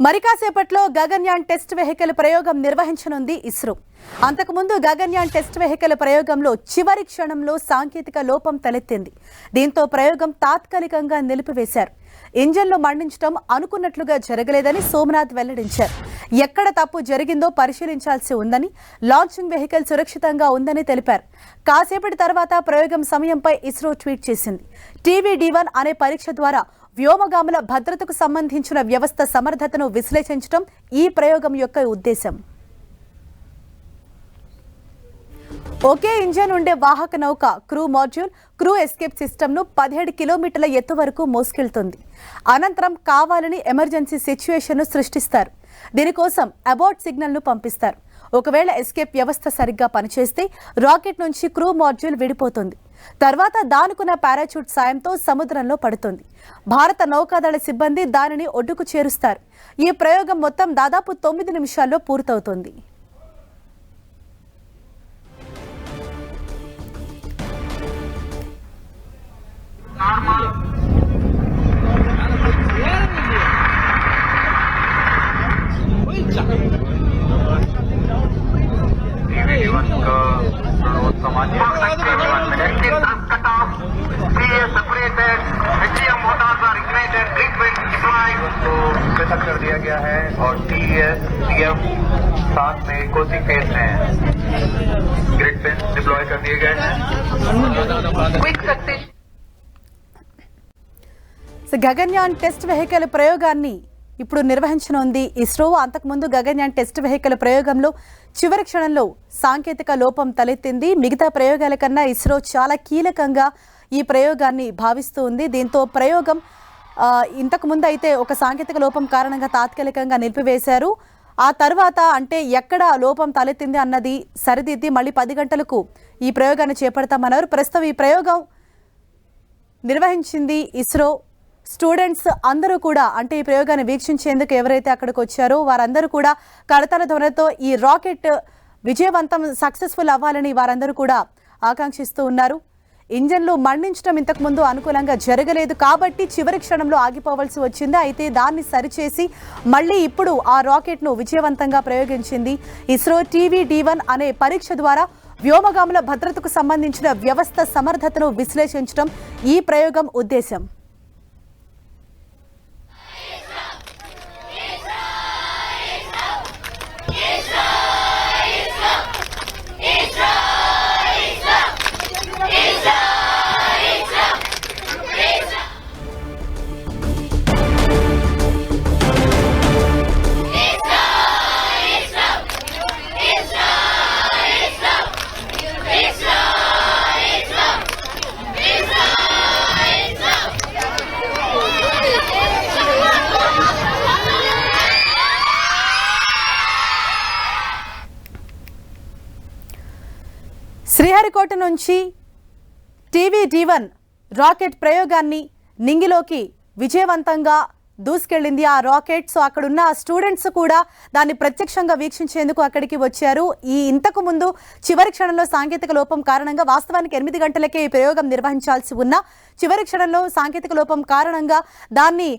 మరి కాసేపట్లో Gaganyaan test vehicle ప్రయోగం నిర్వహించనుంది ఇస్రో. అంతకుముందు గగన్యాన్ టెస్ట్ వెహికల్ ప్రయోగంలో చివరి క్షణంలో సాంకేతిక లోపం తలెత్తింది. దీంతో ప్రయోగం తాత్కాలికంగా నిలిపివేశారు. ఇంజన్లు మండించడం అనుకున్నట్లుగా జరగలేదని సోమనాథ్ వెల్లడించారు. ఎక్కడ తప్పు జరిగిందో పరిశీలించాల్సి ఉందని, లాంచింగ్ వెహికల్ సురక్షితంగా ఉందని తెలిపారు. కాసేపటి తర్వాత ప్రయోగం సమయంపై ఇస్రో ట్వీట్ చేసింది. టీవీ-D1 అనే పరీక్ష ద్వారా వ్యోమగాముల భద్రతకు సంబంధించిన వ్యవస్థ సమర్థతను విశ్లేషించడం ఈ ప్రయోగం యొక్క ఉద్దేశం. ఒకే ఇంజన్ ఉండే వాహక నౌక క్రూ మాడ్యూల్ క్రూ ఎస్కేప్ సిస్టమ్ను 17 కిలోమీటర్ల ఎత్తు వరకు మోసుకెళ్తుంది. అనంతరం కావాలని ఎమర్జెన్సీ సిచ్యువేషన్ను సృష్టిస్తారు. దీనికోసం అబార్ట్ సిగ్నల్ను పంపిస్తారు. ఒకవేళ ఎస్కేప్ వ్యవస్థ సరిగ్గా పనిచేస్తే రాకెట్ నుంచి క్రూ మాడ్యూల్ విడిపోతుంది. తర్వాత దానుకున్న పారాచూట్ సాయంతో సముద్రంలో పడుతుంది. భారత నౌకాదళ సిబ్బంది దానిని ఒడ్డుకు చేరుస్తారు. ఈ ప్రయోగం మొత్తం దాదాపు 9 నిమిషాల్లో పూర్తవుతుంది. पृथक कर दिया गया है और TES-TF साथ में कोसी फेज में ग्रिड पिन डिप्लॉय कर दिए गए हैं. గగన్యాన్ టెస్ట్ వెహికల్ ప్రయోగాన్ని ఇప్పుడు నిర్వహించనుంది ఇస్రో. అంతకుముందు గగన్యాన్ టెస్ట్ వెహికల్ ప్రయోగంలో చివరి క్షణంలో సాంకేతిక లోపం తలెత్తింది. మిగతా ప్రయోగాల కన్నా ఇస్రో చాలా కీలకంగా ఈ ప్రయోగాన్ని భావిస్తూ ఉంది. దీంతో ప్రయోగం ఇంతకుముందు అయితే ఒక సాంకేతిక లోపం కారణంగా తాత్కాలికంగా నిలిపివేశారు. ఆ తర్వాత అంటే ఎక్కడ లోపం తలెత్తింది అన్నది సరిదిద్ది మళ్ళీ 10 గంటలకు ఈ ప్రయోగాన్ని చేపడతామన్నారు. ప్రస్తుతం ఈ ప్రయోగం నిర్వహించింది ఇస్రో. స్టూడెంట్స్ అందరూ కూడా అంటే ఈ ప్రయోగాన్ని వీక్షించేందుకు ఎవరైతే అక్కడికి వచ్చారో వారందరూ కూడా కరతాళ ధ్వనితో ఈ రాకెట్ విజయవంతం సక్సెస్ఫుల్ అవ్వాలని వారందరూ కూడా ఆకాంక్షిస్తూ ఉన్నారు. ఇంజన్లు మండించడం ఇంతకుముందు అనుకూలంగా జరగలేదు కాబట్టి చివరి క్షణంలో ఆగిపోవాల్సి వచ్చింది. అయితే దాన్ని సరిచేసి మళ్ళీ ఇప్పుడు ఆ రాకెట్ను విజయవంతంగా ప్రయోగించింది ఇస్రో. టీవీ-D1 అనే పరీక్ష ద్వారా వ్యోమగాముల భద్రతకు సంబంధించిన వ్యవస్థ సమర్థతను విశ్లేషించడం ఈ ప్రయోగం ఉద్దేశం. శ్రీహరికోట నుంచి టీవీ-D1 రాకెట్ ప్రయోగాన్ని నింగిలోకి విజయవంతంగా దూసుకెళ్లింది ఆ రాకెట్. సో అక్కడున్న స్టూడెంట్స్ కూడా దాన్ని ప్రత్యక్షంగా వీక్షించేందుకు అక్కడికి వచ్చారు. ఇంతకు ముందు చివరి క్షణంలో సాంకేతిక లోపం కారణంగా వాస్తవానికి 8 గంటలకే ఈ ప్రయోగం నిర్వహించాల్సి ఉన్న చివరి క్షణంలో సాంకేతిక లోపం కారణంగా దాన్ని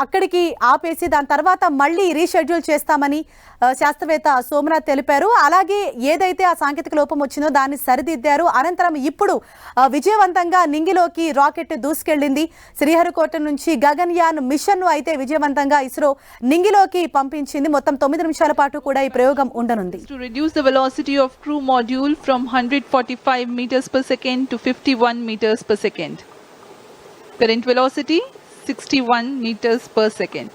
అక్కడికి ఆపేసి దాని తర్వాత మళ్ళీ రీషెడ్యూల్ చేస్తామని శాస్త్రవేత్త సోమనాథ్ తెలిపారు. అలాగే ఏదైతే ఆ సాంకేతిక లోపం వచ్చిందో దాన్ని సరిదిద్దారు. అనంతరం ఇప్పుడు విజయవంతంగా నింగిలోకి రాకెట్ దూసుకెళ్లింది. శ్రీహరికోట నుంచి గగన్యాన్ మిషన్ అయితే విజయవంతంగా ఇస్రో నింగిలోకి పంపించింది. మొత్తం 9 నిమిషాల పాటు కూడా ఈ ప్రయోగం ఉండనుంది. To reduce the velocity of crew module from 145 meters per second to 51 meters per second. Current velocity 61 meters per second.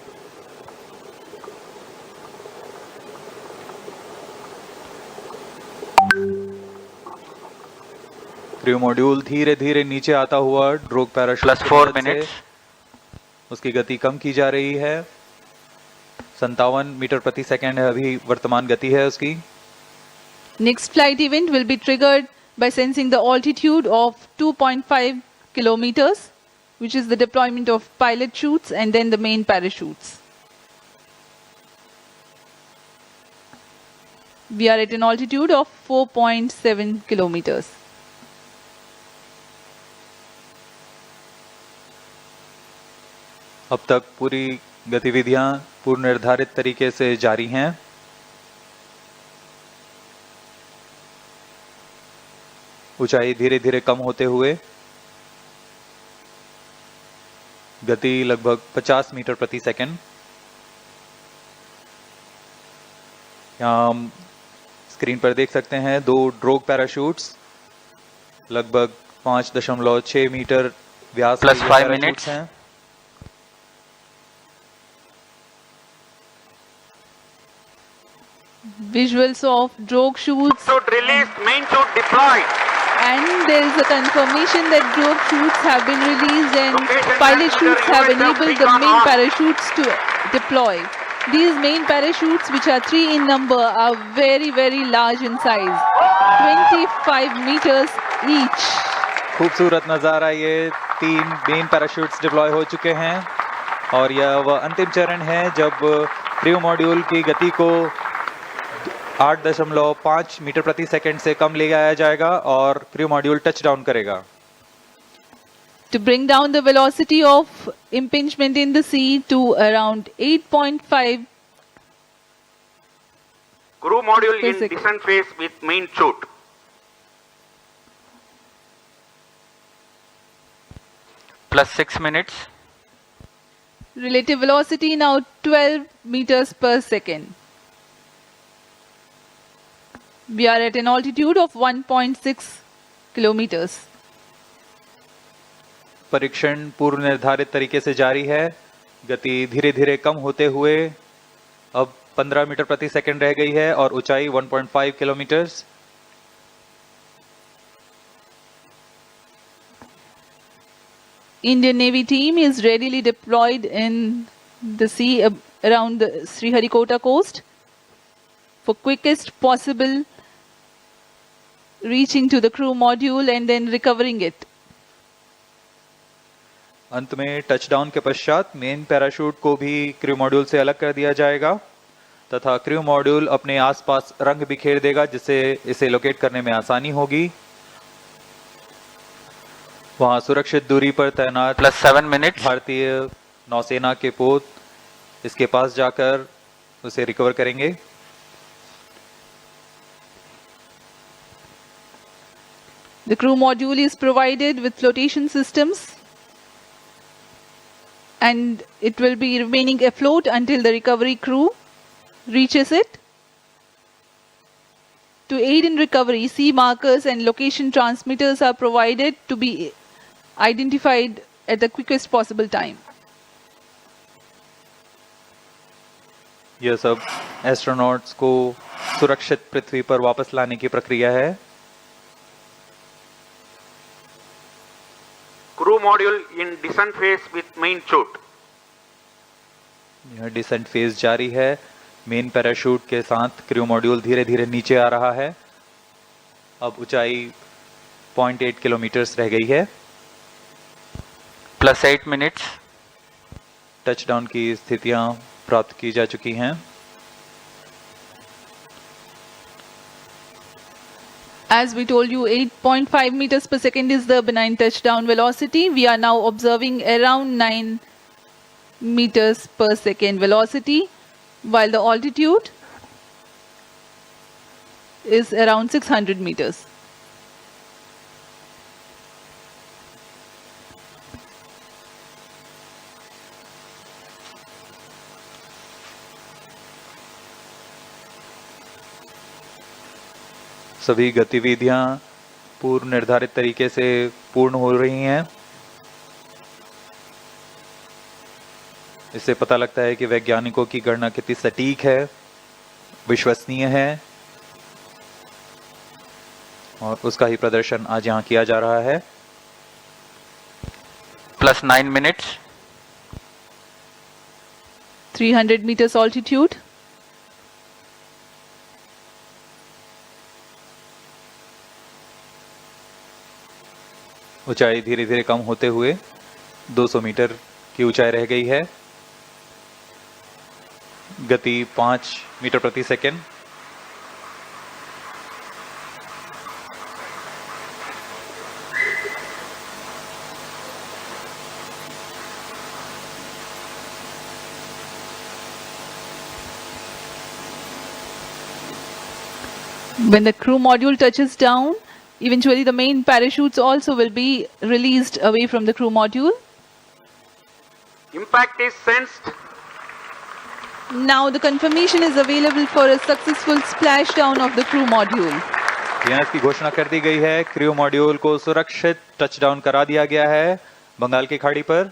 Crew module धीरे धीरे नीचे आता हुआ ड्रोग पैराशूट +4 मिनट्स उसकी गति कम की जा रही है. 57 मीटर प्रति सेकंड है अभी वर्तमान गति है उसकी. Next flight event will be triggered by sensing the altitude of 2.5 kilometers, which is the deployment of pilot chutes and then the main parachutes. We are at an altitude of 4.7 kilometers. अब तक पूरी गतिविधियां पूर्व निर्धारित तरीके से जारी हैं। ऊंचाई धीरे धीरे कम होते हुए गति लगभग 50 मीटर प्रति सेकंड। यहाँ हम स्क्रीन पर देख सकते हैं 2 ड्रोग पैराशूट्स लगभग 5.6 मीटर व्यास के Plus ये 5 पैराशूट्स minutes. हैं। Visuals of drogue chutes, Chute released, main chute deployed. and there is a confirmation that drogue chutes have been released and Location pilot transmitter chutes have units have enabled been the main on. parachutes to deploy. These main parachutes, which are 3 in number, are very, very large in size, 25 meters each. खूबसूरत नज़ारा, ये 3 main parachutes deploy हो चुके हैं और यह वह अंतिम चरण है जब क्रू मॉड्यूल की गति को 8.5 मीटर प्रति सेकंड से कम ले आया जाएगा और क्रू मॉड्यूल टच डाउन करेगा। To bring down the velocity of impingement in the sea to around 8.5 Crew module per in second. descent phase with main chute. Plus 6 minutes. Relative velocity now 12 meters per second. We are at an altitude of 1.6 kilometers. परीक्षण पूर्व निर्धारित तरीके से जारी है। गति धीरे धीरे कम होते हुए अब 15 मीटर प्रति सेकंड रह गई है और ऊंचाई 1.5 kilometres. Indian Navy team is readily deployed in the sea around the Sriharikota coast for quickest possible reaching to the crew module and then recovering it. अंत में टचडाउन के पश्चात मेन पैराशूट को भी क्रू मॉड्यूल से अलग कर दिया जाएगा तथा क्रू मॉड्यूल अपने आसपास रंग बिखेर देगा जिससे इसे लोकेट करने में आसानी होगी। वहां सुरक्षित दूरी पर तैनात Plus 7 minutes. भारतीय नौसेना के पोत इसके पास जाकर उसे रिकवर करेंगे। The crew module is provided with flotation systems and it will be remaining afloat until the recovery crew reaches it. To aid in recovery, sea markers and location transmitters are provided to be identified at the quickest possible time. यह सब astronauts को सुरक्षित पृथ्वी पर वापस लाने की प्रक्रिया है। Crew module in descent phase with main chute. यह डिसेंट फेज जारी है। मेन पैराशूट के साथ क्रू मॉड्यूल धीरे धीरे नीचे आ रहा है। अब ऊंचाई 0.8 किलोमीटर्स रह गई है। Plus 8 minutes. टचडाउन की स्थितियां प्राप्त की जा चुकी हैं। As we told you, 8.5 meters per second is the benign touchdown velocity. We are now observing around 9 meters per second velocity, while the altitude is around 600 meters. सभी गतिविधियां पूर्व निर्धारित तरीके से पूर्ण हो रही हैं। इससे पता लगता है कि वैज्ञानिकों की गणना कितनी सटीक है, विश्वसनीय है और उसका ही प्रदर्शन आज यहाँ किया जा रहा है। Plus 9 minutes. 300 meters altitude. ऊंचाई धीरे धीरे कम होते हुए 200 मीटर की ऊंचाई रह गई है। गति 5 मीटर प्रति second. When the crew module touches down, eventually the main parachutes also will be released away from the crew module. Impact is sensed. Now the confirmation is available for a successful splashdown of the crew module. TNS की घोषणा कर दी गई है, crew module को सुरक्षित touchdown करा दिया गया है बंगाल की खाड़ी पर।